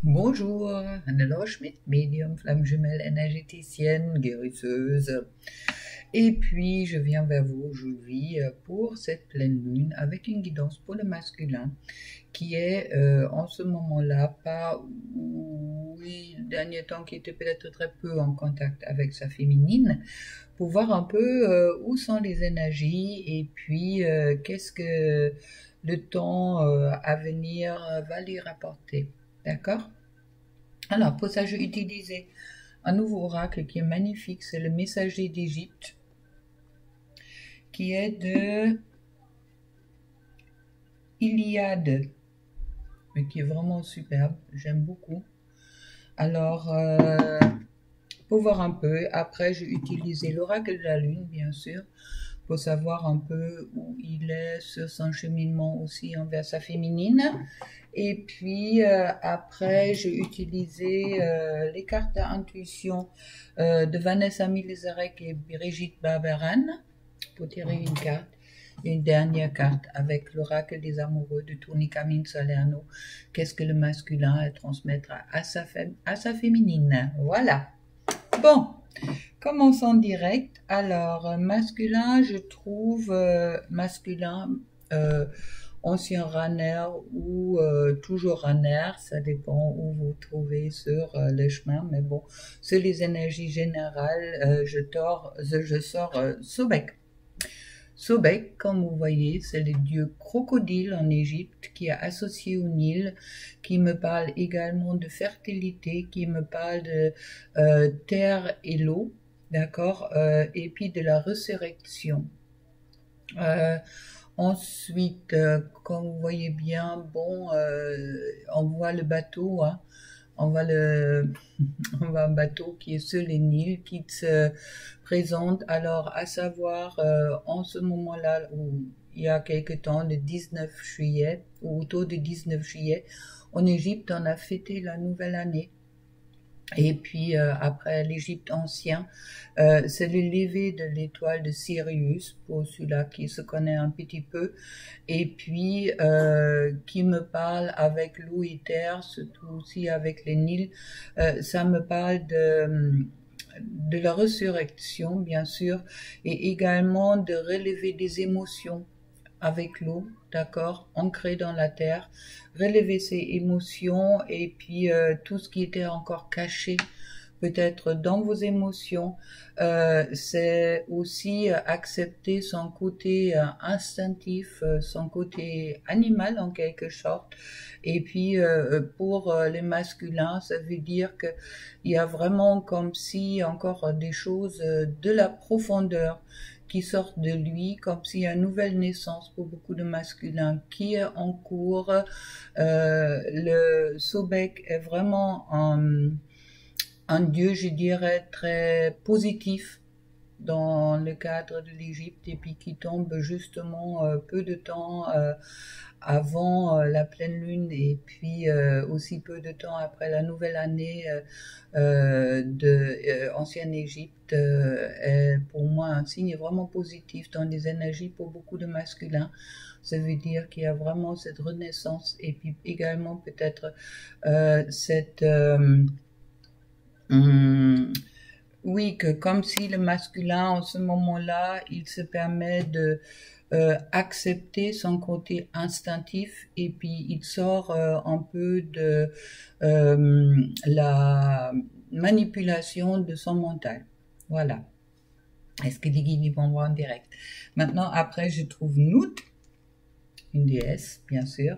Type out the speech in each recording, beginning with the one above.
Bonjour, Hannelore Schmidt, médium, flamme jumelle, énergéticienne, guérisseuse. Et puis, je viens vers vous aujourd'hui pour cette pleine lune avec une guidance pour le masculin qui est en ce moment-là pas, oui, le dernier temps qui était peut-être très peu en contact avec sa féminine, pour voir un peu où sont les énergies et puis qu'est-ce que le temps à venir va lui rapporter. D'accord? Alors, pour ça, j'ai utilisé un nouveau oracle qui est magnifique, c'est le messager d'Égypte, qui est de Iliade, mais qui est vraiment superbe, j'aime beaucoup. Alors, pour voir un peu, après j'ai utilisé l'oracle de la lune, bien sûr, pour savoir un peu où il est sur son cheminement aussi envers sa féminine. Et puis après, j'ai utilisé les cartes d'intuition de Vanessa Milizarek et Brigitte Barberan pour tirer une carte. Une dernière carte avec l'oracle des amoureux de Tony Camille Salerno. Qu'est-ce que le masculin transmettra à sa féminine? Voilà. Bon, commençons direct. Alors, masculin, je trouve masculin, ancien runner ou toujours runner, ça dépend où vous trouvez sur le chemin, mais bon, c'est les énergies générales, je sors Sobek. Sobek, comme vous voyez, c'est le dieu crocodile en Égypte qui est associé au Nil, qui me parle également de fertilité, qui me parle de terre et l'eau, d'accord, et puis de la résurrection. Euh, Ensuite, comme vous voyez bien, bon, on voit le bateau, hein, on voit on voit un bateau qui est sur les Nils, qui se présente. Alors, à savoir, en ce moment-là, où il y a quelque temps, le 19 juillet, ou autour du 19 juillet, en Égypte, on a fêté la nouvelle année. Et puis après l'Égypte ancien, c'est le lever de l'étoile de Sirius, pour celui-là qui se connaît un petit peu, et puis qui me parle avec l'eau et terre, surtout aussi avec les Nils, ça me parle de la résurrection, bien sûr, et également de relever des émotions avec l'eau, d'accord, ancré dans la terre, relever ses émotions et puis tout ce qui était encore caché peut-être dans vos émotions, c'est aussi accepter son côté instinctif, son côté animal en quelque sorte. Et puis pour les masculins, ça veut dire que il y a vraiment comme si encore des choses de la profondeur qui sortent de lui, comme s'il y a une nouvelle naissance pour beaucoup de masculins qui est en cours. Le Sobek est vraiment un dieu, je dirais, très positif dans le cadre de l'Égypte et puis qui tombe justement peu de temps avant la pleine lune et puis aussi peu de temps après la nouvelle année de ancienne Égypte est pour moi un signe vraiment positif dans les énergies pour beaucoup de masculins. Ça veut dire qu'il y a vraiment cette renaissance et puis également peut-être cette oui, que comme si le masculin, en ce moment-là, il se permet de accepter son côté instinctif et puis il sort un peu de la manipulation de son mental. Voilà. Est-ce que les guides vont voir en direct? Maintenant, après, je trouve Nout, une déesse, bien sûr,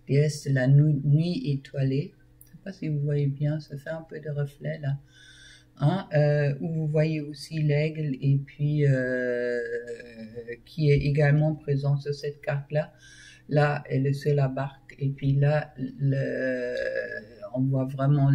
déesse de la nuit étoilée. Je ne sais pas si vous voyez bien, ça fait un peu de reflet là. Hein, où vous voyez aussi l'aigle et puis qui est également présent sur cette carte-là. Là, elle est sur la barque et puis là, on voit vraiment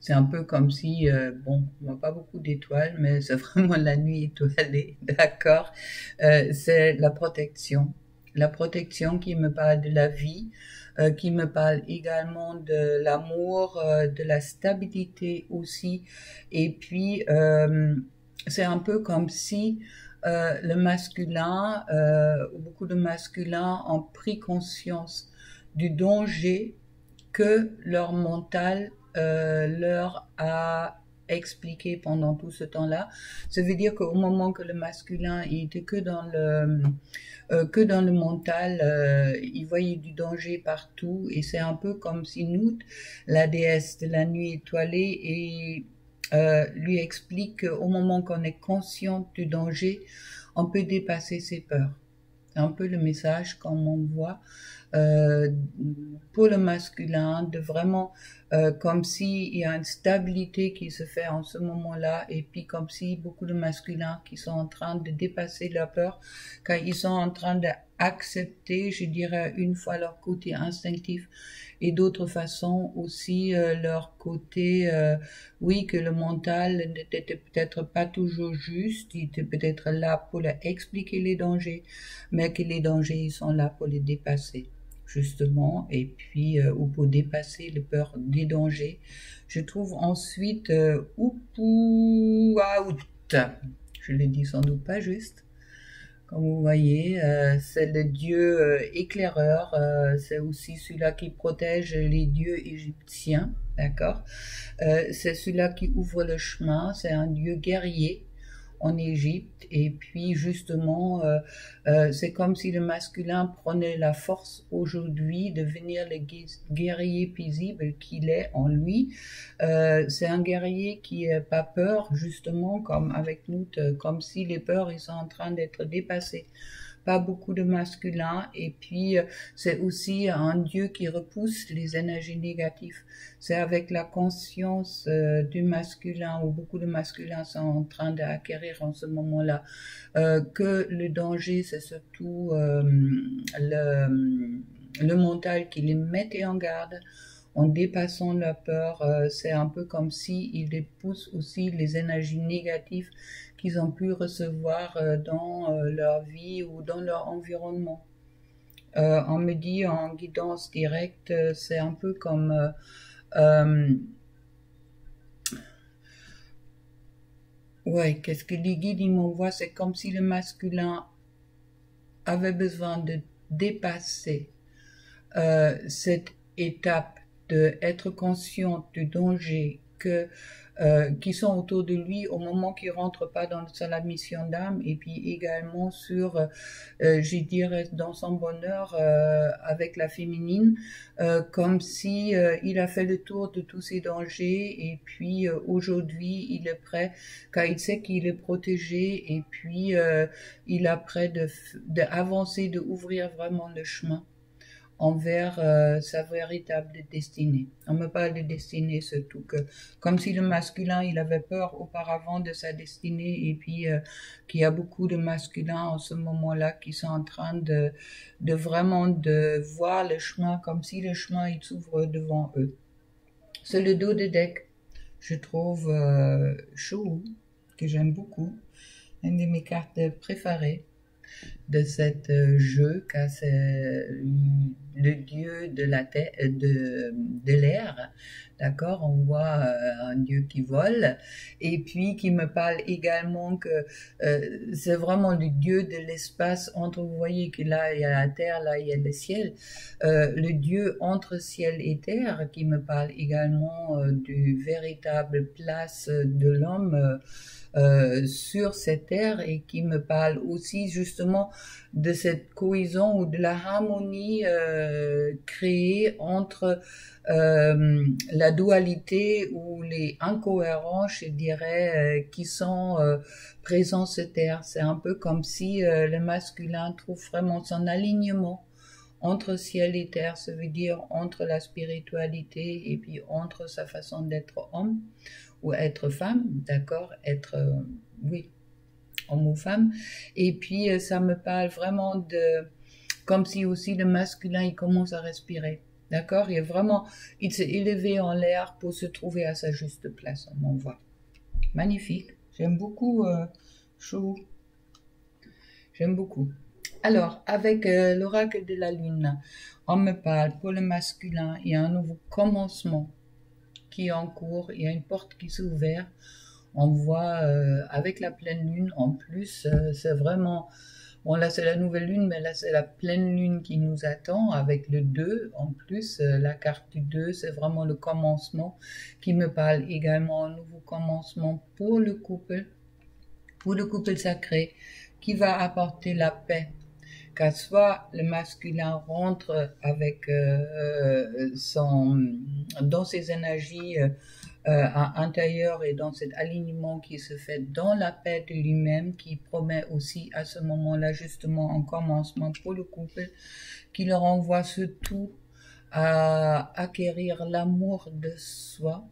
c'est un peu comme si, bon, on voit pas beaucoup d'étoiles, mais c'est vraiment la nuit étoilée, d'accord. C'est la protection. La protection qui me parle de la vie, qui me parle également de l'amour, de la stabilité aussi. Et puis, c'est un peu comme si le masculin, beaucoup de masculins ont pris conscience du danger que leur mental leur a expliqué pendant tout ce temps-là. Ça veut dire qu'au moment que le masculin il était que dans le mental, il voyait du danger partout, et c'est un peu comme si Nut, la déesse de la nuit étoilée, et lui explique qu'au moment qu'on est conscient du danger, on peut dépasser ses peurs. C'est un peu le message qu'on m'envoie pour le masculin, de vraiment comme s'il y a une stabilité qui se fait en ce moment-là, et puis comme si beaucoup de masculins qui sont en train de dépasser leur peur, quand ils sont en train d'accepter, je dirais, une fois leur côté instinctif, et d'autre façon aussi leur côté, oui, que le mental n'était peut-être pas toujours juste, il était peut-être là pour leur expliquer les dangers, mais que les dangers, ils sont là pour les dépasser, justement, et puis ou pour dépasser le peur des dangers. Je trouve ensuite Upuaut, je le dis sans doute pas juste, comme vous voyez, c'est le dieu éclaireur, c'est aussi celui-là qui protège les dieux égyptiens, d'accord. C'est celui-là qui ouvre le chemin, c'est un dieu guerrier en Égypte, et puis justement c'est comme si le masculin prenait la force aujourd'hui de devenir le guerrier paisible qu'il est en lui. C'est un guerrier qui n'a pas peur, justement, comme avec nous, comme si les peurs ils sont en train d'être dépassées. Pas beaucoup de masculin, et puis c'est aussi un dieu qui repousse les énergies négatives. C'est avec la conscience du masculin, où beaucoup de masculins sont en train d'acquérir en ce moment-là, que le danger c'est surtout le mental qui les mettait en garde. En dépassant la peur, c'est un peu comme si il dépousse aussi les énergies négatives qu'ils ont pu recevoir dans leur vie ou dans leur environnement. On me dit en guidance directe, c'est un peu comme ouais, qu'est-ce que les guides ils m'envoient, c'est comme si le masculin avait besoin de dépasser cette étape d'être conscient du danger qui sont autour de lui au moment qu'il rentre pas dans la mission d'âme, et puis également sur, je dirais, dans son bonheur avec la féminine, comme si il a fait le tour de tous ces dangers, et puis aujourd'hui il est prêt, car il sait qu'il est protégé, et puis il est prêt d'avancer, d'ouvrir vraiment le chemin envers sa véritable destinée. On me parle de destinée surtout, que comme si le masculin il avait peur auparavant de sa destinée, et puis qu'il y a beaucoup de masculins en ce moment-là qui sont en train de vraiment de voir le chemin, comme si le chemin il s'ouvre devant eux. C'est le dos de deck, je trouve chaud, que j'aime beaucoup, une de mes cartes préférées de cet jeu, car c'est le dieu de la terre, de l'air, d'accord. On voit un dieu qui vole, et puis qui me parle également que c'est vraiment le dieu de l'espace entre, vous voyez que là il y a la terre, là il y a le ciel, le dieu entre ciel et terre, qui me parle également du véritable place de l'homme sur cette terre, et qui me parle aussi justement de cette cohésion ou de la harmonie créée entre la dualité ou les incohérences, je dirais, qui sont présents sur terre. C'est un peu comme si le masculin trouve vraiment son alignement entre ciel et terre, ça veut dire entre la spiritualité et puis entre sa façon d'être homme ou être femme, d'accord, être, oui, homme ou femme. Et puis ça me parle vraiment de, comme si aussi le masculin il commence à respirer, d'accord, il est vraiment, il s'est élevé en l'air pour se trouver à sa juste place, on m'envoie. Magnifique, j'aime beaucoup Chou, j'aime beaucoup. Alors, avec l'oracle de la lune, on me parle pour le masculin, il y a un nouveau commencement qui est en cours, il y a une porte qui s'ouvre. On voit avec la pleine lune, en plus, c'est vraiment Bon, là, c'est la nouvelle lune, mais là, c'est la pleine lune qui nous attend avec le 2. En plus, la carte du 2, c'est vraiment le commencement qui me parle également, un nouveau commencement pour le couple sacré, qui va apporter la paix. Car soit le masculin rentre avec dans ses énergies intérieures et dans cet alignement qui se fait dans la paix de lui-même, qui promet aussi à ce moment-là justement un commencement pour le couple, qui leur envoie surtout à acquérir l'amour de soi,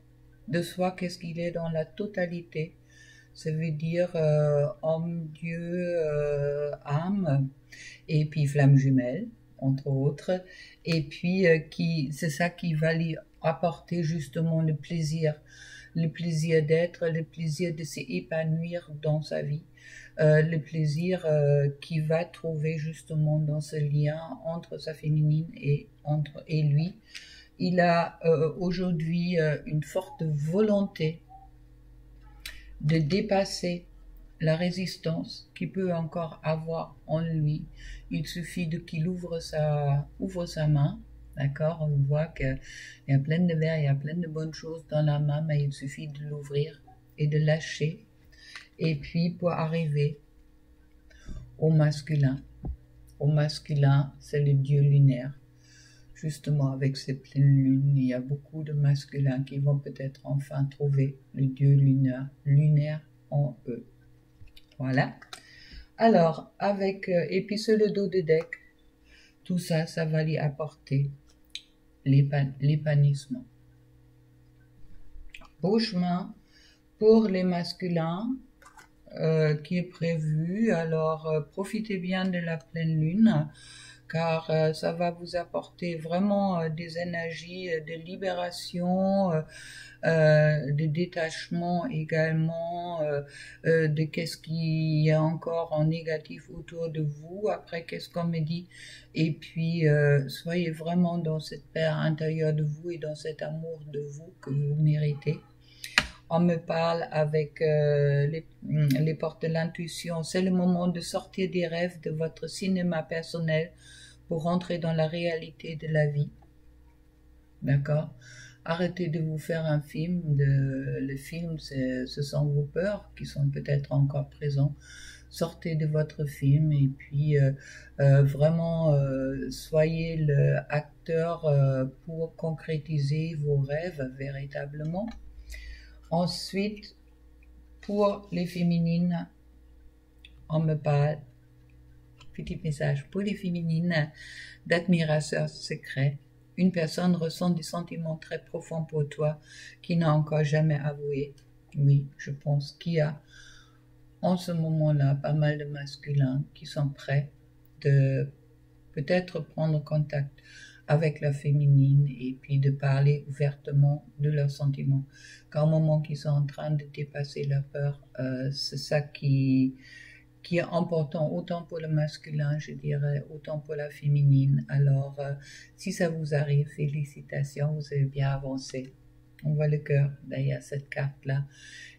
qu'est-ce qu'il est dans la totalité. Ça veut dire homme, Dieu, âme, et puis flamme jumelle, entre autres. Et puis, c'est ça qui va lui apporter justement le plaisir d'être, le plaisir de s'épanouir dans sa vie, le plaisir qu'il va trouver justement dans ce lien entre sa féminine et lui. Il a aujourd'hui une forte volonté de dépasser la résistance qu'il peut encore avoir en lui. Il suffit qu'il ouvre sa main, d'accord? On voit qu'il y a plein de verres, il y a plein de bonnes choses dans la main, mais il suffit de l'ouvrir et de lâcher. Et puis pour arriver au masculin. Au masculin, c'est le dieu lunaire. Justement, avec ces pleines lunes, il y a beaucoup de masculins qui vont peut-être enfin trouver le dieu lunaire en eux. Voilà. Alors, et puis sur le dos de deck, tout ça, ça va lui apporter l'épanouissement. Beau chemin pour les masculins qui est prévu. Alors, profitez bien de la pleine lune, car ça va vous apporter vraiment des énergies de libération, de détachement également, de qu'est-ce qu'il y a encore en négatif autour de vous, après qu'est-ce qu'on me dit, et puis soyez vraiment dans cette paix intérieure de vous et dans cet amour de vous que vous méritez. On me parle avec les portes de l'intuition, c'est le moment de sortir des rêves de votre cinéma personnel pour rentrer dans la réalité de la vie. D'accord? Arrêtez de vous faire un film. Le film, ce sont vos peurs qui sont peut-être encore présents. Sortez de votre film et puis vraiment soyez l'acteur pour concrétiser vos rêves véritablement. Ensuite, pour les féminines, on me parle, petit message pour les féminines, d'admirateur secret. Une personne ressent des sentiments très profonds pour toi qui n'a encore jamais avoué. Oui, je pense qu'il y a en ce moment-là pas mal de masculins qui sont prêts de peut-être prendre contact avec la féminine et puis de parler ouvertement de leurs sentiments. Car au moment qu'ils sont en train de dépasser leur peur, c'est ça qui est important, autant pour le masculin, je dirais, autant pour la féminine. Alors, si ça vous arrive, félicitations, vous avez bien avancé. On voit le cœur derrière cette carte-là.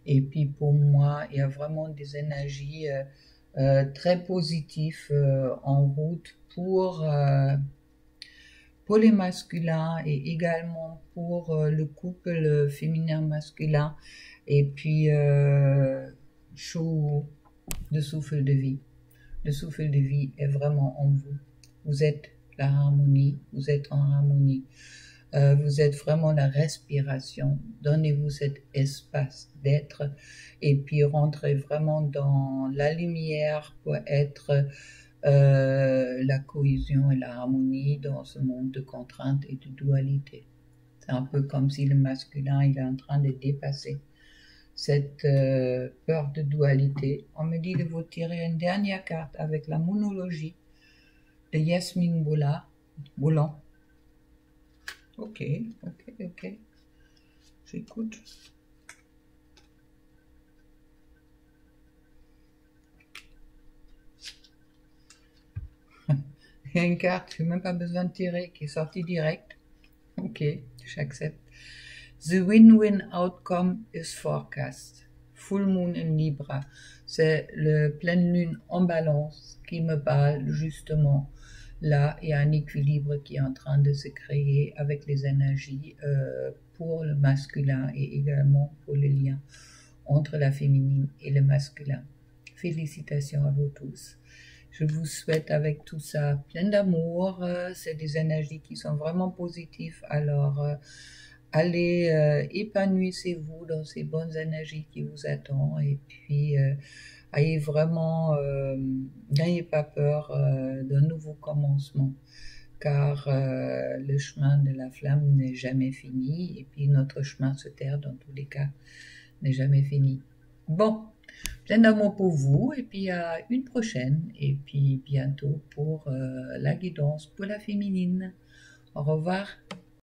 Et puis pour moi, il y a vraiment des énergies très positives en route pour les masculins et également pour le couple féminin-masculin. Et puis, chaud de souffle de vie. Le souffle de vie est vraiment en vous. Vous êtes la harmonie, vous êtes en harmonie. Vous êtes vraiment la respiration. Donnez-vous cet espace d'être et puis rentrez vraiment dans la lumière pour être la cohésion et la harmonie dans ce monde de contraintes et de dualité. C'est un peu comme si le masculin il est en train de dépasser cette peur de dualité. On me dit de vous tirer une dernière carte avec la monologie de Yasmine Boulan. Ok. J'écoute. Il y a une carte, je n'ai même pas besoin de tirer, qui est sortie direct. Ok, j'accepte. The win-win outcome is full moon in Libra. C'est le pleine lune en balance qui me parle justement. Là, il y a un équilibre qui est en train de se créer avec les énergies pour le masculin et également pour le lien entre la féminine et le masculin. Félicitations à vous tous. Je vous souhaite avec tout ça plein d'amour. C'est des énergies qui sont vraiment positives. Alors, allez, épanouissez-vous dans ces bonnes énergies qui vous attendent. Et puis, ayez vraiment, n'ayez pas peur d'un nouveau commencement. Car le chemin de la flamme n'est jamais fini. Et puis, notre chemin sur Terre, dans tous les cas, n'est jamais fini. Bon. Plein d'amour pour vous et puis à une prochaine et puis bientôt pour la guidance pour la féminine. Au revoir.